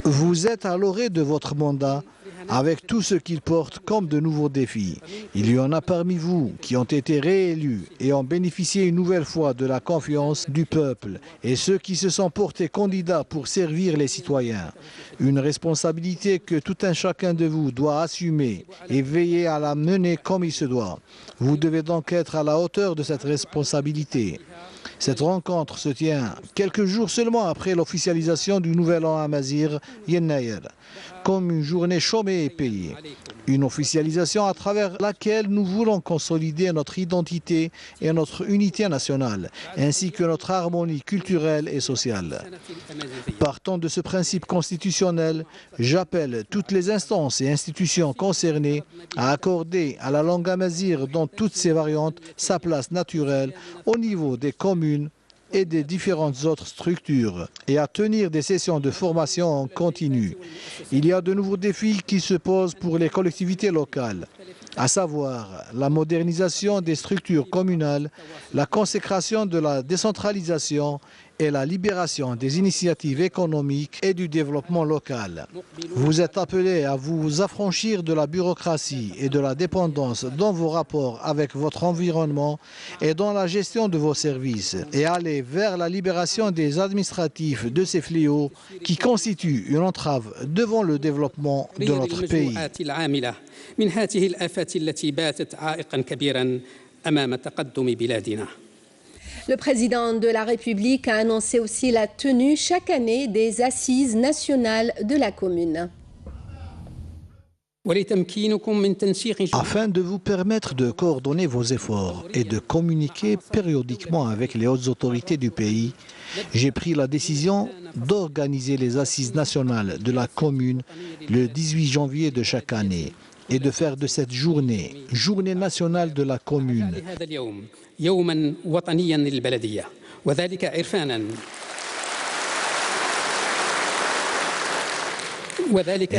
Vous êtes à l'orée de votre mandat avec tout ce qu'il porte comme de nouveaux défis. Il y en a parmi vous qui ont été réélus et ont bénéficié une nouvelle fois de la confiance du peuple et ceux qui se sont portés candidats pour servir les citoyens. Une responsabilité que tout un chacun de vous doit assumer et veiller à la mener comme il se doit. Vous devez donc être à la hauteur de cette responsabilité. Cette rencontre se tient quelques jours seulement après l'officialisation du nouvel an amazigh Yennayer, comme une journée chômée et payée. Une officialisation à travers laquelle nous voulons consolider notre identité et notre unité nationale, ainsi que notre harmonie culturelle et sociale. Partant de ce principe constitutionnel, j'appelle toutes les instances et institutions concernées à accorder à la langue amazigh dans toutes ses variantes sa place naturelle au niveau des communes et des différentes autres structures et à tenir des sessions de formation en continu. Il y a de nouveaux défis qui se posent pour les collectivités locales, à savoir la modernisation des structures communales, la consécration de la décentralisation et la libération des initiatives économiques et du développement local. Vous êtes appelés à vous affranchir de la bureaucratie et de la dépendance dans vos rapports avec votre environnement et dans la gestion de vos services et aller vers la libération des administratifs de ces fléaux qui constituent une entrave devant le développement de notre pays. Le président de la République a annoncé aussi la tenue chaque année des assises nationales de la commune. Afin de vous permettre de coordonner vos efforts et de communiquer périodiquement avec les hautes autorités du pays, j'ai pris la décision d'organiser les assises nationales de la commune le 18 janvier de chaque année et de faire de cette journée, journée nationale de la commune. Et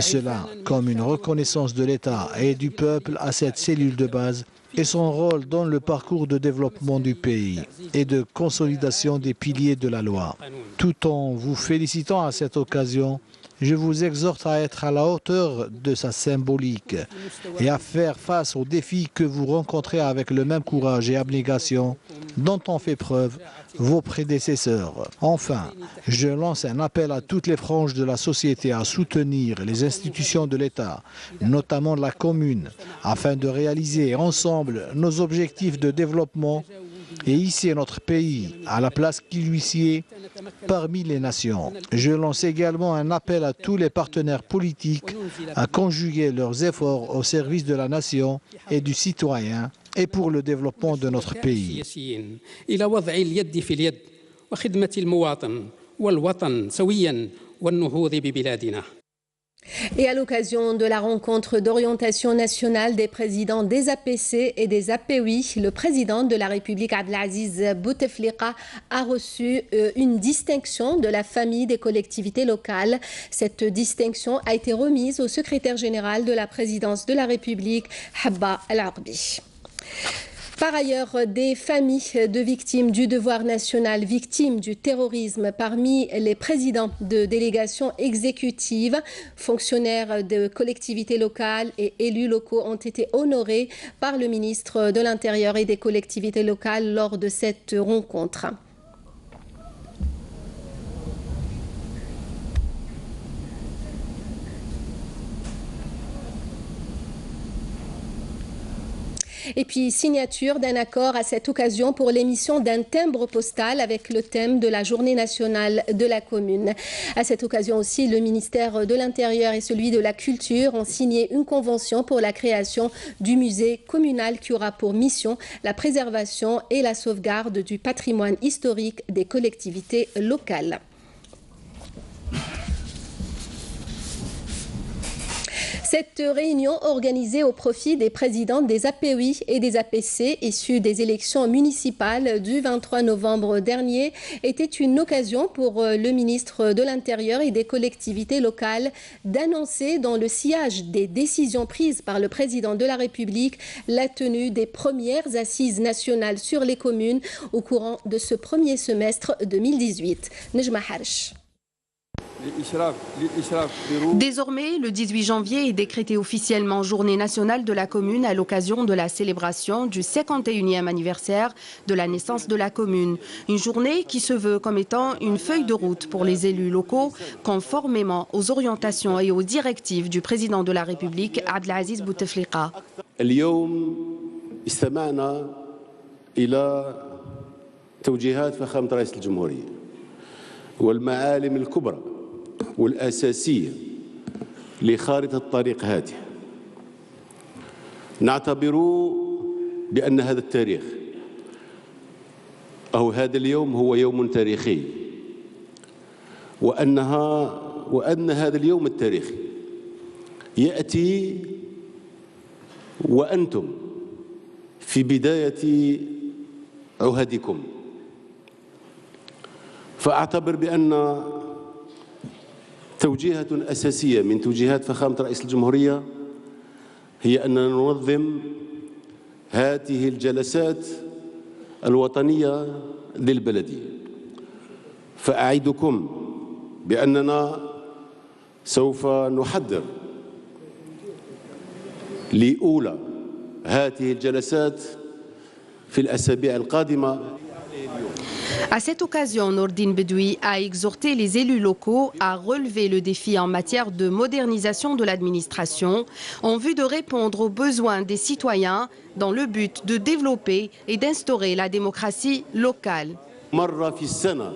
cela comme une reconnaissance de l'État et du peuple à cette cellule de base et son rôle dans le parcours de développement du pays et de consolidation des piliers de la loi. Tout en vous félicitant à cette occasion, je vous exhorte à être à la hauteur de sa symbolique et à faire face aux défis que vous rencontrez avec le même courage et abnégation dont ont fait preuve vos prédécesseurs. Enfin, je lance un appel à toutes les franges de la société à soutenir les institutions de l'État, notamment la commune, afin de réaliser ensemble nos objectifs de développement et hisser notre pays à la place qui lui sied parmi les nations. Je lance également un appel à tous les partenaires politiques à conjuguer leurs efforts au service de la nation et du citoyen et pour le développement de notre pays. Et à l'occasion de la rencontre d'orientation nationale des présidents des APC et des APOI, le président de la République Abdelaziz Bouteflika a reçu une distinction de la famille des collectivités locales. Cette distinction a été remise au secrétaire général de la présidence de la République, Habba El-Arbi. Par ailleurs, des familles de victimes du devoir national, victimes du terrorisme, parmi les présidents de délégations exécutives, fonctionnaires de collectivités locales et élus locaux ont été honorés par le ministre de l'Intérieur et des collectivités locales lors de cette rencontre. Et puis, signature d'un accord à cette occasion pour l'émission d'un timbre postal avec le thème de la Journée nationale de la commune. À cette occasion aussi, le ministère de l'Intérieur et celui de la Culture ont signé une convention pour la création du musée communal qui aura pour mission la préservation et la sauvegarde du patrimoine historique des collectivités locales. Cette réunion organisée au profit des présidents des APOI et des APC issus des élections municipales du 23 novembre dernier était une occasion pour le ministre de l'Intérieur et des collectivités locales d'annoncer dans le sillage des décisions prises par le président de la République la tenue des premières assises nationales sur les communes au courant de ce premier semestre 2018. Nejma Harch. Désormais, le 18 janvier est décrété officiellement journée nationale de la commune à l'occasion de la célébration du 51e anniversaire de la naissance de la commune. Une journée qui se veut comme étant une feuille de route pour les élus locaux, conformément aux orientations et aux directives du président de la République, Abdelaziz Bouteflika. اليوم استمعنا إلى توجيهات فخامة رئيس الجمهورية والمعالم الكبرى والأساسية لخارطة الطريق هذه. نعتبر بأن هذا التاريخ أو هذا اليوم هو يوم تاريخي وأن هذا اليوم التاريخي يأتي وأنتم في بداية عهدكم، فأعتبر بأن توجيهة أساسية من توجيهات فخامة رئيس الجمهورية هي أننا ننظم هذه الجلسات الوطنية للبلدية. فأعدكم بأننا سوف نحضر لأولى هذه الجلسات في الأسابيع القادمة. À cette occasion, Nordine Bedoui a exhorté les élus locaux à relever le défi en matière de modernisation de l'administration en vue de répondre aux besoins des citoyens dans le but de développer et d'instaurer la démocratie locale. مرة في السنة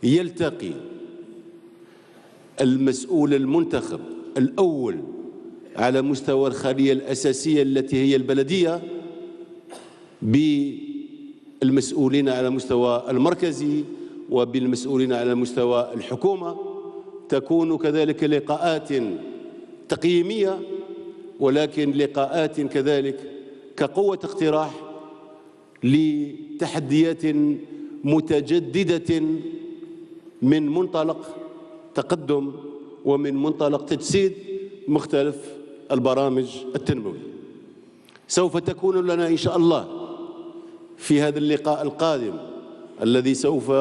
يلتقي المسؤول المنتخب الأول على مستوى الخلية الأساسية التي هي البلدية بالمسؤولين على المستوى المركزي وبالمسؤولين على مستوى الحكومة. تكون كذلك لقاءات تقييمية ولكن لقاءات كذلك كقوة اقتراح لتحديات متجددة من منطلق تقدم ومن منطلق تجسيد مختلف البرامج التنموية. سوف تكون لنا إن شاء الله في هذا اللقاء القادم الذي سوف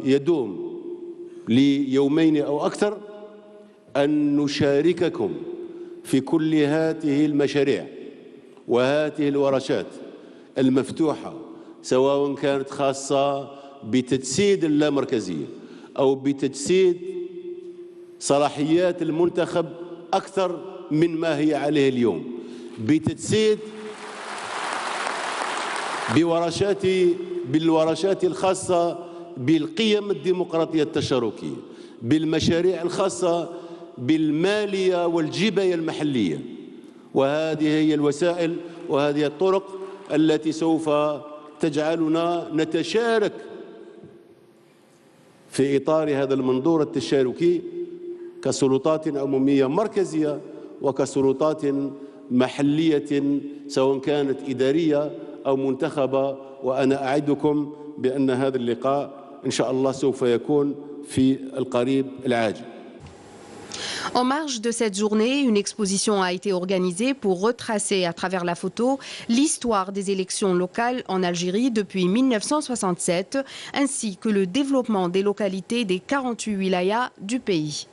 يدوم ليومين أو أكثر أن نشارككم في كل هذه المشاريع وهذه الورشات المفتوحة، سواء كانت خاصة بتجسيد اللامركزية أو بتجسيد صلاحيات المنتخب أكثر من ما هي عليه اليوم، بتجسيد بالورشات الخاصة بالقيم الديمقراطية التشاركية، بالمشاريع الخاصة بالمالية والجباية المحلية. وهذه هي الوسائل وهذه الطرق التي سوف تجعلنا نتشارك في إطار هذا المنظور التشاركي كسلطات عمومية مركزية وكسلطات محلية سواء كانت إدارية أو منتخبة. وأنا أعدكم بأن هذا اللقاء إن شاء الله سوف يكون في القريب العاجل. En marge de cette journée, une exposition a été organisée pour retracer à travers la photo l'histoire des élections locales en Algérie depuis 1967, ainsi que le développement des localités des 48 wilayas du pays.